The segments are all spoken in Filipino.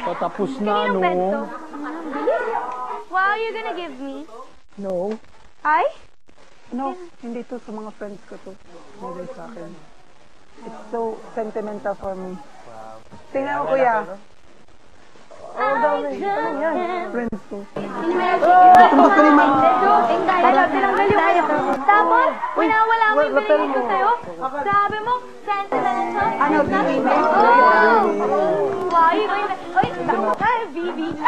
Patapos na, no? Wow, you gonna give me? No. Ay? No, hindi to sa mga friends ko to. Hindi sa akin. It's so sentimental for me. Tingnan mo, kuya. Oh, dami. Ano yan? Friends ko. Gusto ni Ma'am. Tapos, wala mo yung binigay ko sa'yo. Sabi mo, sentimental. Ano, Bibi? Wow, you going to... Ay, Bibi.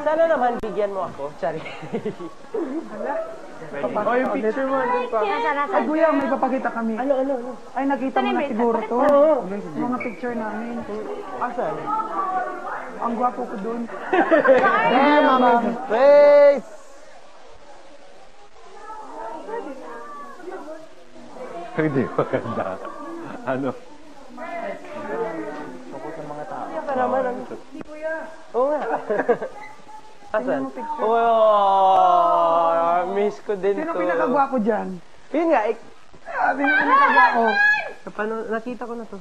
Sana naman bigyan mo ako. Chari. Oh, yung picture mo. Ay, kuya, may papakita kami. Ano? Ay, nakita mo na siguro to. Mga picture namin. Asan? Ang gwapo ko dun. Damn, mama. Face! Hindi maganda. Ano? Kaya pa naman. Oo nga. Asan? Oh, miss ko din Sino to. pinakagwapo dyan? Yun nga, Sino pinakagwapo? nakita ko na to.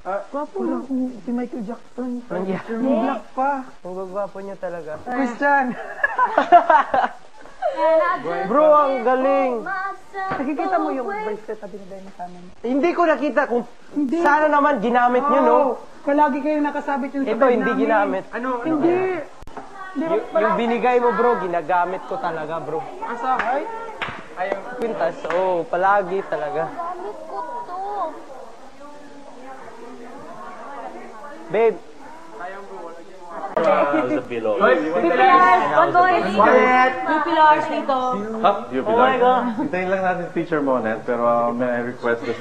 Gwapo lang. Si Michael Jackson. Nangyari. Yung black pa. Ang gagwapo niya talaga. Christian. Bro, ang galing. Nakikita mo yung bracelet na binigay mo sa amin? Hindi ko nakita kung sana naman ginamit nyo, no? Palagi kayo nakasabit yung Ito, hindi ginamit. Hindi. Yung binigay mo, bro, ginagamit ko talaga, bro. Asa? Ay, yung kwintas, palagi talaga. Gamit ko to. Babe. The below. Quiet! May pillars dito. Oh my God. Hintayin lang natin picture mo, Net, pero may I request the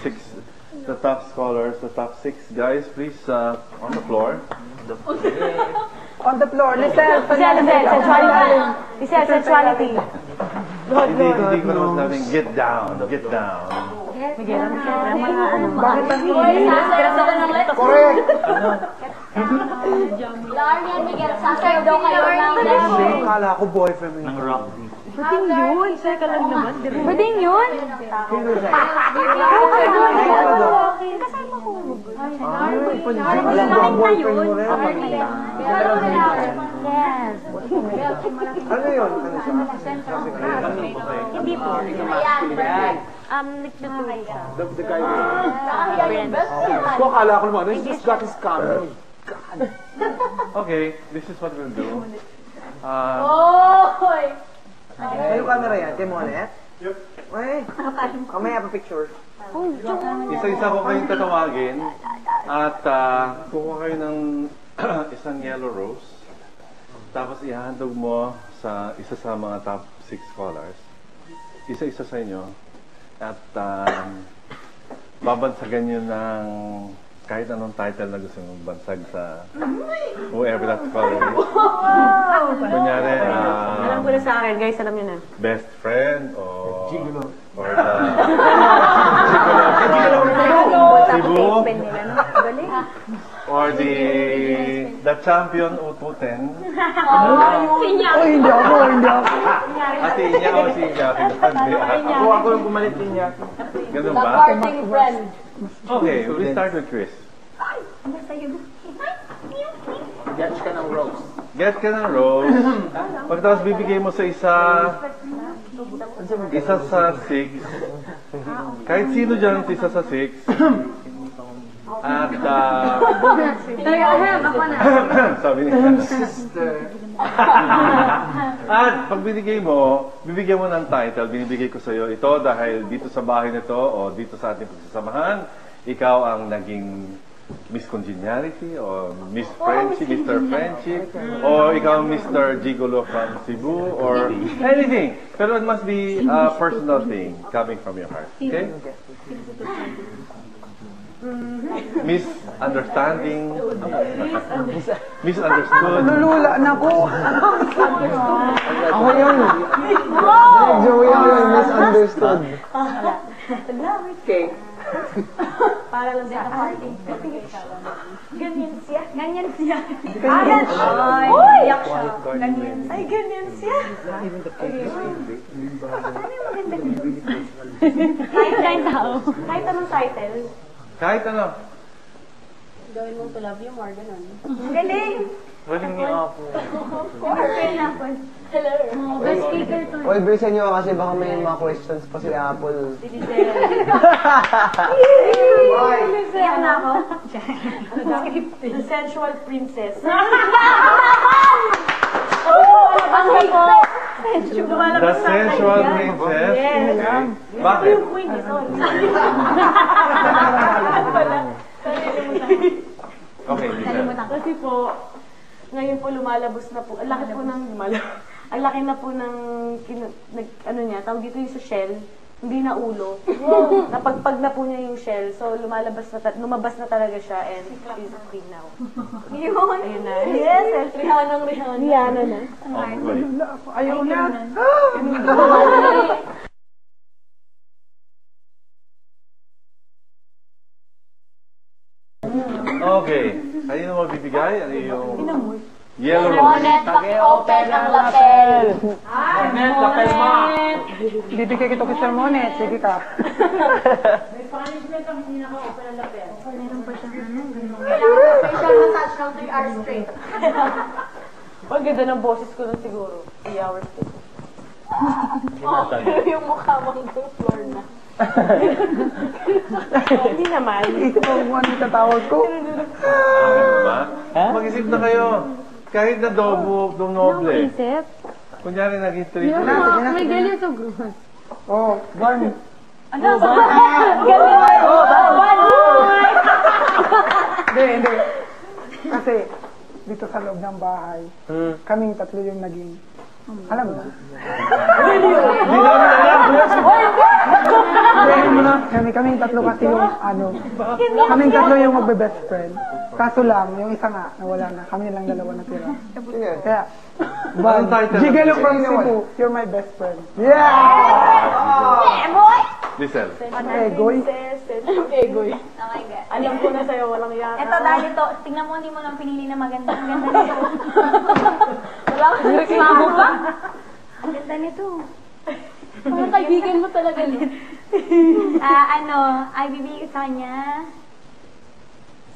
top scholars, the top 6 guys, please, on the floor. On the floor. Lisel. Sensuality. Lisel, sensuality. Hindi ko naman sabing, get down. Miguel, ano siya? Mga ano. Bakit ba? Pinasa ko ng leto. Correct. Larnian, Miguel, sasayaw daw kayo ng Akala ko boyfriend mo. Ng rock. Pwedeng yun. Saka lang naman. Pwedeng yun? Kasama ko. Alam mo ang boyfriend mo rin. Yes. Ano yun? Hindi po. Nagtutulog siya. The guy. Ko akala ko naman, he's just got his camera. Okay, this is what we'll do. May camera yan? Kay Monet? Yup. Ay, kamaya pa picture. Isa-isa ko kayong tatawagin at kukuha kayo ng isang yellow rose. Tapos ihahandog mo sa isa sa mga top 6 scholars. Isa-isa sa inyo. At babansagan nyo ng kahit anong title na gusto mong bansag sa whoever that scholar is. Kunyari, Alam ko na sa akin, guys. Alam nyo na. best friend or the Cebu or the champion ututin. Oh, hindi ako. Ate niya o si Jackie. Ako yung bumalit din niya. Ganun ba? Parting friend. Okay, we start with Chris. Get ka ng rose. Get ka ng rose. Pagkatapos bibigay mo sa isa sa 6. Kahit sino dyan isa sa 6. At sabi niya. At pag binigay mo, bibigyan mo ng title, binibigay ko sa iyo ito dahil dito sa bahay nito o dito sa ating pagsasamahan, ikaw ang naging Miss Congeniality or Miss Friendship, Mr. Friendship, or ikaw ang Mr. Gigolo from Cebu or anything. Pero it must be a personal thing coming from your heart. Okay? Misunderstanding. Misunderstood. Lulula na po. Ako yun. Medyo yun, misunderstood. Okay. Para lang sa party. Ganyan siya. Ganyan siya. Ay, Uy! iyak siya. Ganyan. Ay, ganyan siya. Kahit tao. Kahit anong title. Kahit ano. Gawin mong to love you more, ganun. Galing. Walang niya po. Hello. Best speaker to. Uy, bilisan nyo kasi baka may mga questions pa si Apple. Iyak na ako. The sensual princess. Ang higpit. The sensual princess. Yes. Okay. Bakit? Yung queen is all. Okay, Lisa. Kasi po, ngayon po lumalabas na po. Ang laki po ng ang laki na po ng ano niya, tawag dito yung sa shell, hindi na ulo. Napagpag na po niya yung shell. So lumabas na talaga siya and is queen now. Yun. Ayun na. Yes, Rihanna. Rihanna na. Okay. Ayaw na. Okay. Kanino mo bibigay? Ano yung yellow rose? Monet, open ang lapel. Net, lapel mo! Bibigay kita kay Sir Monet. Sige ka. Facial massage ng 3 hours straight. Ang ganda ng boses ko nun siguro. 3 hours to. Yung mukha mo hanggang floor na. Hindi naman. Isip mo kung ano yung tatawag ko. Diba? Mag-isip na kayo. Kahit na doble. Isip. Kunyari naging three. May galing sa group. Oh, Barney. Ano? Hindi. Kasi, dito sa loob ng bahay, kaming tatlo yung naging, alam mo na? Hindi namin alam. Kaming tatlo kasi yung, kaming tatlo yung magbe-best friend. Kaso lang, yung isa nga, nawala na. Kami lang dalawa na tira. Kaya, Anong title? Gigolo from Cebu, you're my best friend. Yeah! Eh, boy! Listen. Egoy. Egoy. Oh my God. Alam ko na sa'yo, walang yaka. Ito dahil ito, tingnan mo, hindi mo lang pinili na maganda. Ang ganda nito. Wala akong reklamo pa. Ang ganda nito. Mga kaibigan mo talaga yun. Ay bibigay ko sa kanya.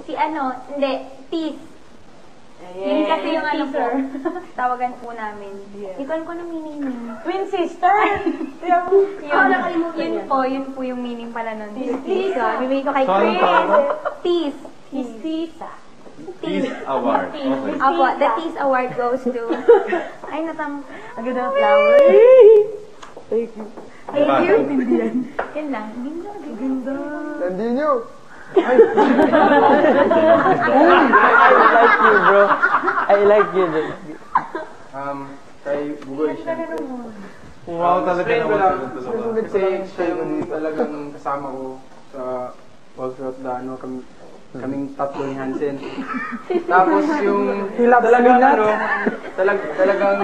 Hindi, Peace. Yun kasi yung po, tawagan po namin. Hindi ko alam kung anong meaning nun. Twin sister! Yun po yung meaning pala nun. Peace. So, bibigay ko kay So, anong Chris. tawag? Peace. Tisa. Peace Award. Okay. Apo, the Peace Award goes to... Ay, natam... Ang ganda ng flower. Thank you. Yun lang. Ganda. Nandinyo! I like you, bro. I like you. Kay Bugoy siya. Wow, talaga naman. Kasi siya yung talagang kasama ko sa Walter Dano, kaming tatlo ni Hansen. Tapos yung talagang talagang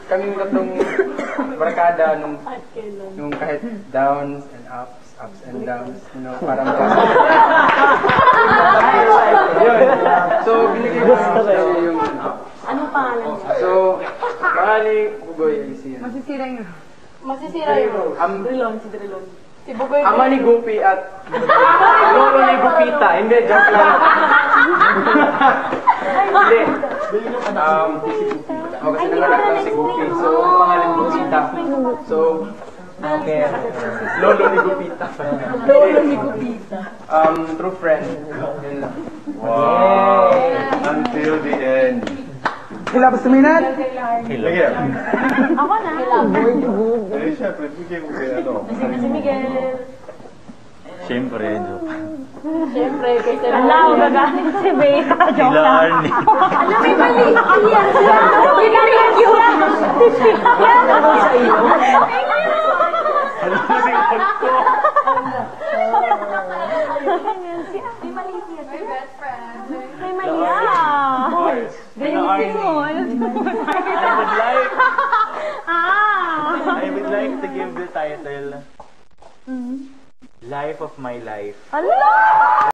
kaming tatlong barkada nung kahit downs and ups and downs, parang so binigay ko sa yung Anong pangalan? so bali Bugoy Alicia. Masisira yun. Drilon, si Drilon. Si Bugoy. Ama ni Gupi at lolo ni Gupita. Hindi, joke lang. Hindi. Kasi nanganak lang si Gupi. So, pangalan Gupita. So, okay. Lolo ni Gupita. Lolo ni Gupita. True friend. Yun lang. Wow. Until the end. Sila ba suminat? Miguel. Ako na. Eh, syempre, bigyan ko kay ano. Si Miguel. Siyempre, joke. Siyempre, kay Sir Alao, gagalit si Bea. Sila Arnie. Alam, may mali yan. May mali yan. Ano sa iyo? Ano kasi ko? May mali yan. My best friend. May mali yan. Sila Arnie. I would like to give the title Life of My Life. Allah!